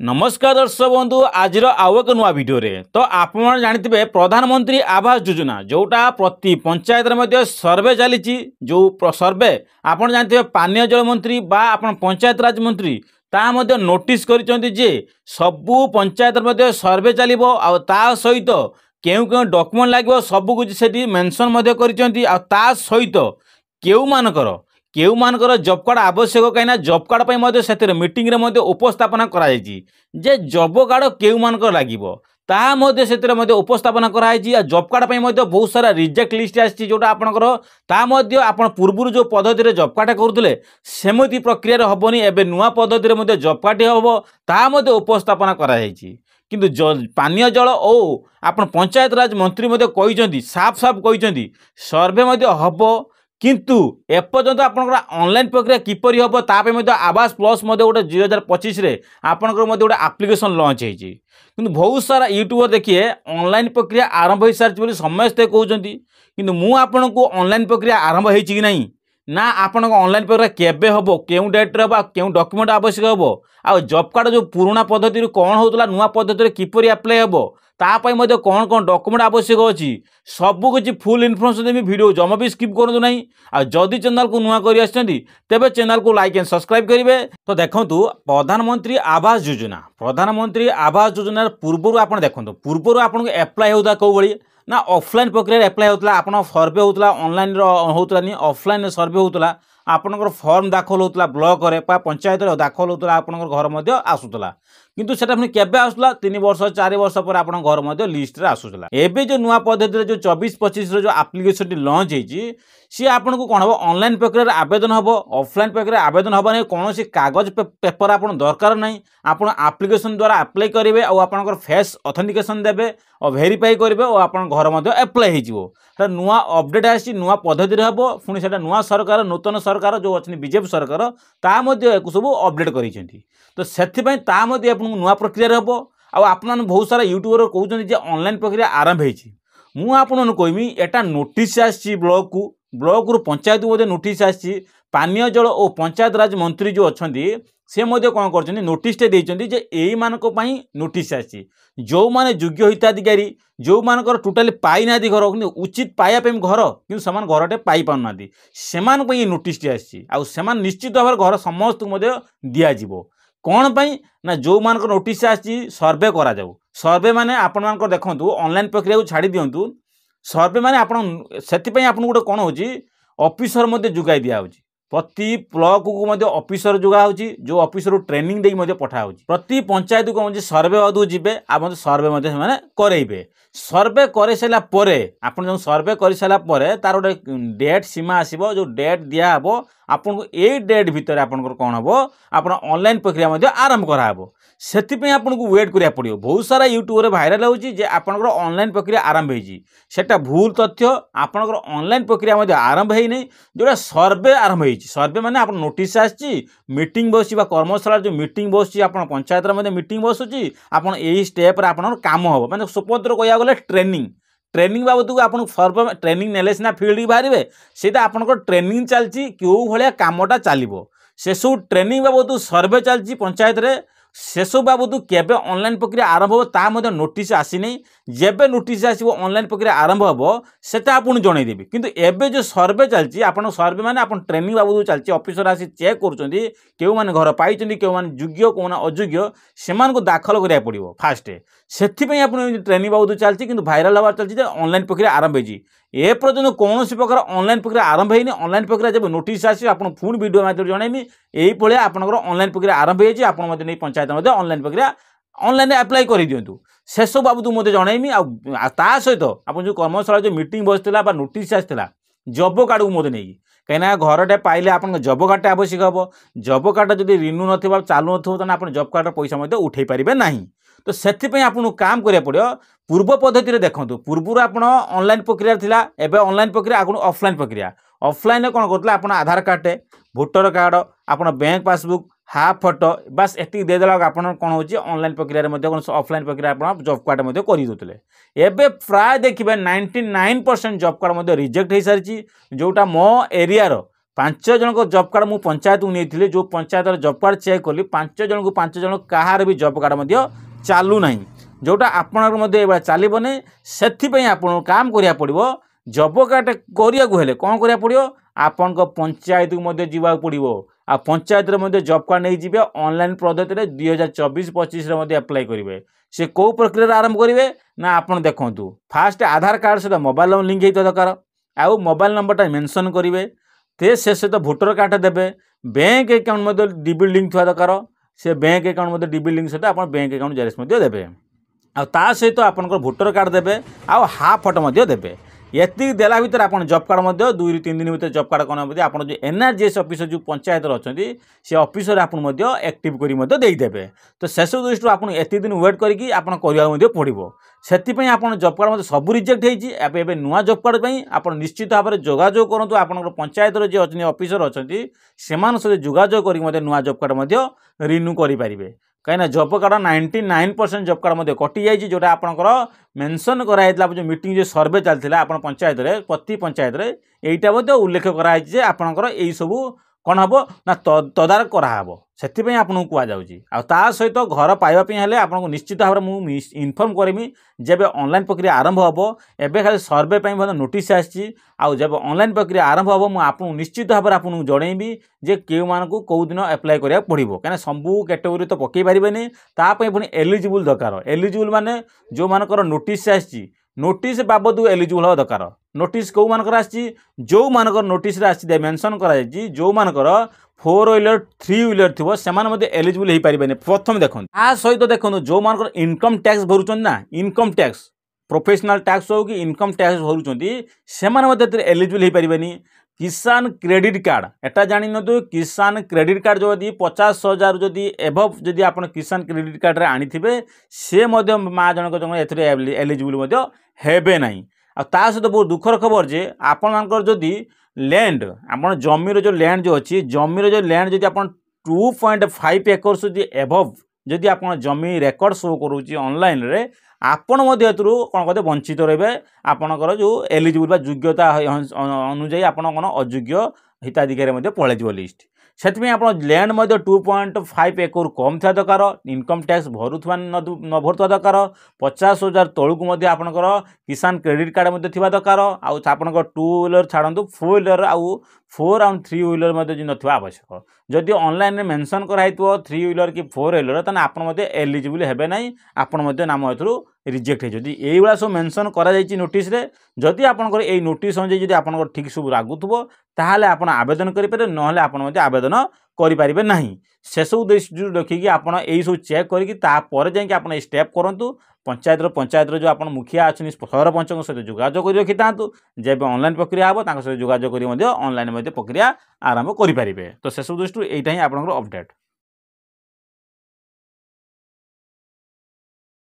नमस्कार दर्शक बंधु आज आउ एक नुआ भिडियो तो आप जानते प्रधानमंत्री आवास योजना जोटा प्रति पंचायत सर्वे चली जो सर्वे आप जानते पानीय जल मंत्री आप पंचायत राज मंत्री ता नोटिस कर सबू पंचायत सर्वे चलो ता सहित क्यों क्यों डॉक्यूमेंट लगे सबू कुछ से मेंशन कर सहित क्यों मानकर केउ मानकर जॉब कार्ड आवश्यक कहीं जॉब कार्ड से मीटिंग रे उपस्थापना कराई जे जॉब कार्ड केउ मानकर लागिबो ताहा से उपस्थापना कराई जॉब कार्ड बहुत सारा रिजेक्ट लिस्ट आसी जोटा आपणकर तापर पूर्व जो पद्धति जॉब कार्ड करुले सेमती प्रक्रिया हेनी एवं नुआ पद्धति जॉब कार्ड हम ताहा उपस्थापना कराई किंतु पानीय जल और आप पंचायत राज मंत्री साफ साफ कहते सर्वे हम किंतु एपर्यंत आपंकर ऑनलाइन प्रक्रिया किपर हम ताप आवास प्लस गोटे 2025 आपंकर गोटे आप्लिकेसन लॉन्च होती किंतु बहुत सारा यूट्यूबर देखिए ऑनलाइन प्रक्रिया आरंभ हो सारी समस्ते कहते किंतु मु आपन को ऑनलाइन प्रक्रिया आरंभ होती कि नहीं ना आपण ऑनलाइन प्रक्रिया केबे हम क्यों डेट्रे हम क्यों डॉक्यूमेंट आवश्यक हम आ जॉब कार्ड जो पुराना पद्धति कौन होता नुआ पद्धति किपर आप्लाय हम तापाई कौन कौन डॉक्यूमेंट आवश्यक अच्छी सबू किसी फुल इनफॉरमेशन देवी वीडियो जमा भी स्किप करूँ ना आदि चैनल को नुआ कर तेज चैनल को लाइक एंड सब्सक्राइब करेंगे तो देखो प्रधानमंत्री आवास योजना पूर्व आप देखो पूर्व आपको एप्लाय होता कौ भाई ना ऑफलाइन प्रक्रिया एप्लाय होता आप सर्वे होता ऑनलाइन होता नहीं ऑफलाइन सर्वे होता आपनकर फॉर्म दाखल होता ब्लॉक रे पंचायत दाखल होता आपनकर घर आसूला किंतु सेटा पुणी केबे आसूला 3 वर्ष 4 वर्ष पर आपन घर लिस्ट रे आसूला एबे जो नुआ पद्धति जो 24-25 जो एप्लिकेशन लॉन्च होती सी आपन को कौन हम ऑनलाइन प्रक्रिया आवेदन हम ऑफलाइन प्रक्रिया आवेदन हम नहीं कौन कागज पेपर आप दरकार नहीं आप एप्लिकेशन द्वारा अप्लाई करेंगे और आपंकर फेस ऑथेंटिकेशन देवे और वेरीफाई करेंगे और आप घर एप्लाय हो नुआ अपडेट आसी नुआ पद्धति हम पुणी से नुआ सरकार नूतन सरकार जो अच्छे बीजेपी सरकार ता सब अपडेट कर तो से नुआ प्रक्रिया हम आप बहुत सारा यूट्यूबर कहते ऑनलाइन प्रक्रिया आरंभ होती कहमी एटा नोटिस आसी ब्लॉक रु पंचायत को नोटिस आसी पानीय जल और पंचायत राज मंत्री जो अच्छा से कौन कर नोटिस देते यही मानक नोटिस आसी जो माने योग्य हिताधिकारी जो मानकर टोटाली पाई ना घर उचित पाइबापी घर कि घरटे पाई पाना से नोटिस आसी निश्चित भाव घर समस्त दिज्व कौन पाई ना जो मानक नोटिस आसी सर्वे करा जाऊ सर्वे माने आपण मानकर देखंतु ऑनलाइन प्रक्रिया को छाड़ी दियंतु सर्वे माने आपण सेति आपण गोटे कौन होची ऑफिसर मध्ये जुगाई दिया होची प्रति ब्लॉक को मध्य ऑफिसर जुगा होची जो ऑफिसर ट्रेनिंग देई मध्य पठा होची प्रति पंचायत को मध्य सर्वे अदु जिबे आ सर्वे मध्य माने करैबे सर्वे करे सला परे आपण जो सर्वे कर सला परे तार गोटे डेट सीमा आसीबो जो डेट दिया हबो आपन को ए डेट भीतर आपन कौन हम आप ऑनलाइन प्रक्रिया मध्य आरंभ कराबो सेतिपे आपन को वेट करिया पड़ियो बहुत सारा यूट्यूब रे वायरल होची जे आपन ऑनलाइन प्रक्रिया आरंभ होईची सेटा भूल तथ्य आपन ऑनलाइन प्रक्रिया मध्य आरंभ होई नै जोटा सर्वे आरंभ होईची सर्वे माने आपन नोटिस आछि मीटिंग बसी बा कर्मशाला जो मीटिंग बसी आपन पंचायत रे मध्य मीटिंग बसुची आपन एही स्टेप रे आपन काम हो माने सुपत्र कया गले ट्रेनिंग बाबद को आप सर्वे ट्रेनिंग नेले सीना फील्ड बाहर से आपंकर ट्रेनिंग चलती क्यों भाया कमटा चलो से सब ट्रेनिंग बाबद सर्वे चलती पंचायत रे से सब बाबद केबे ऑनलाइन प्रक्रिया आरंभ हो ता नोटिस आसी नहीं जेबे नोटिस आसो ऑनलाइन प्रक्रिया आरंभ हो सेटा आपन जनईदेवी किंतु एबे जो सर्वे चलती आप सर्वे माने आप ट्रेनिंग बाबद चलती ऑफिसर आसी चेक कर क्यों माने घर पाई क्यों माने योग्य कौन अयोग्य से दाखल करा पड़ो फास्ट से ट्रेनिंग बाबद चलती कि भाइराल हबार चलती ऑनलाइन प्रक्रिया आरंभ होती ए पर्यटन कौन प्रकार ऑनलाइन प्रक्रिया आरंभ होनी ऑनलाइन प्रक्रिया जब नोटिस आसी आप पुणी वीडियो माध्यम जनइमी यही भाया आपंकर ऑनलाइन प्रक्रिया आरंभ होती आप पंचायत ऑनलाइन प्रक्रिया ऑनलाइन अप्लाई कर दिंतु से सब बाबद मुझे जनइमी आ सहित आप जो कर्मशाला जो मीटिंग बसला नोटिस आसाला जॉब कार्ड को मत नहीं कहीं घरटे पाइले आप जॉब कार्ड आवश्यक हम जॉब कार्ड जब रिन्यू न चालू न जॉब कार्ड पैसा उठे पारे ना तो से आपको काम करा पड़ो पूर्व पद्धति देखो पूर्व आप ऑनलाइन प्रक्रिया थिला एबे ऑनलाइन प्रक्रिया आगु ऑफलाइन प्रक्रिया ऑफलाइन कौन करते आप आधार कार्ड भोटर कार्ड आप बैंक पासबुक हाफ फोटो बस एति देदेला आप कौन हो ऑनलाइन प्रक्रिया ऑफलाइन प्रक्रिया आप जॉब कार्ड करदे एबे प्राय देखिए 99% जॉब कार्ड रिजेक्ट हो सारी जोटा मो एरिया पांच जन को जॉब कार्ड मु पंचायत को नहीं जो पंचायत जॉब कार्ड चेक कली 5 जन को 5 जन कहार भी जॉब कार्ड मध्य चालू ना जोटा आपड़ चलने से आपन काम करा पड़ो जॉब कार्ड करिया हेले कौन करा पड़ो आपण पंचायत को जीवा पड़ो आ पंचायत रे जॉब कार्ड नहीं जी ऑनलाइन पद्धति में 2024-25 अप्लाई करेंगे से कौ प्रक्रिया आरंभ करेंगे ना आप देखूँ फास्ट आधार कार्ड सहित मोबाइल नंबर लिंक होता दरकार आउ मोबाइल नंबरटा मेंशन करेंगे ते से सहित भोटर कार्ड देवे बैंक अकाउंट डीबी लिंक थोड़ा दरकार से बैंक अकाउंट डीबी लिंक सहित आप बैंक अकाउंट जेरेक्स देवे आ सहित आपंकर भोटर कार्ड देवे आउ हाफ फोटो देवे ये देला भर आप जॉब कार्ड 2-3 दिन भर जॉब कार्ड कौन आप जो एनआरजीएस ऑफिसर जो पंचायत अच्छा से ऑफिसर आपको एक्टिव करदेवे तो शेष दृष्टि आप एत दिन वेट करके पड़ो से आप जॉब कार्ड सब रिजेक्ट होती नुआ जॉब कार्ड आप निश्चित भाव में जोगाजोग करूँ आप पंचायत जो अच्छे ऑफिसर अच्छा से जोगाजोग कर नुआ जॉब कार्ड रिन्यू करेंगे कहीं जॉब कार्ड 99% जॉब कार्ड कटि जाइए जोटा आपंकर मेंशन कराई जो मीटिंग जो सर्वे चलता आप पंचायत प्रति पंचायत यहाँ उल्लेख कराई आपंकर यही सब कौन हम ना तदारक कराब से आपको कहुच्छा सहित घर पाइबापी आपको निश्चित भाव में मुझे इनफर्म करमी जब ऑनलाइन प्रक्रिया आरंभ हम एवं खाली सर्वे नोटिस आसी जब ऑनलाइन प्रक्रिया आरंभ हम मुझे निश्चित भाव में आपको जनइबी जे क्यों मानक कौ दिन एप्लाय करा पड़ो कहीं सबू कैटेगोरी तो पकई पारे ताप पुणी एलिजिबल दरकार एलिजिबल माने जो मानकर नोटिस आसी नोटिस बाबद एलिजिबल हवा दरकार नोटिस कौ मानकर आसी जो मानकर नोटिस आसी मेंशन कराई जो मानकर 4 व्हीलर 3 व्हीलर थी से एलिजिबल हो पारे प्रथम देखो सहित देखो जो मानकर इनकम टैक्स भरुचन ना इनकम टैक्स प्रोफेशनल टैक्स हो कि इनकम टैक्स भरुचंती से एलिजिबल हो पारे किसान क्रेडिट कार्ड एटा जानी न किसान क्रेडिट कार्ड जो 50,000 जदि एभव जदि आप किसान क्रेडिट कार्ड रे आनी थे से माँ जनक जन एलिजिबल हेबे नहीं आ सहित बहुत दुखर खबर जे आपन जदि लैंड आप जमीर जो लैंड जो अच्छी जमीर जो लैंड जदि आप 2.5 एकर्स जदि एभव जदि आप जमी रेकर्ड शो करुच्ची ऑनलाइन रे आपण कौन कहते वंचित रहे आपणकर जो एलिजिबल योग्यता अनुजाई आप अयोग्य हिताधिकारी पलैव लिस्ट से आप लैंड 2.5 एकड़ कम था दरकार इनकम टैक्स भरुवा न भरुवा दरकार 50,000 तलू आपणकर किसान क्रेडिट कार्ड थी दरकार आपंकर 2 व्हीलर छाड़ू 4 व्हीलर आउ 4 और 3 व्हीलर न आवश्यक जदि ऑनलाइन में मेंशन कराई 3 व्हीलर कि 4 व्हीलर ताने आप एलिजिबल हेबे नहीं आपन नाम एथुरु रिजेक्ट होती ये सब मेंशन करा जाइछि नोटिस रे जदि आपनकर ए नोटिस अनुसार जदि आपनकर ठीक सब लागुथबो ताहाले आपण आवेदन करिपारे नहले आपण आवेदन करिपारिबे नाही से सब दृष्टि रखिकी आपण एई सब चेक करिकी तापर जाइए आप स्टेप करंतु पंचायत जो आप मुखिया अच्छे सरपंच सहित जोगाजोग कर रखी था जब ऑनलाइन प्रक्रिया हम सहित जोगाजोग कर ऑनलाइन प्रक्रिया आरंभ करेंगे तो से सब दृष्टि यहाँ ही आपंकर अपडेट।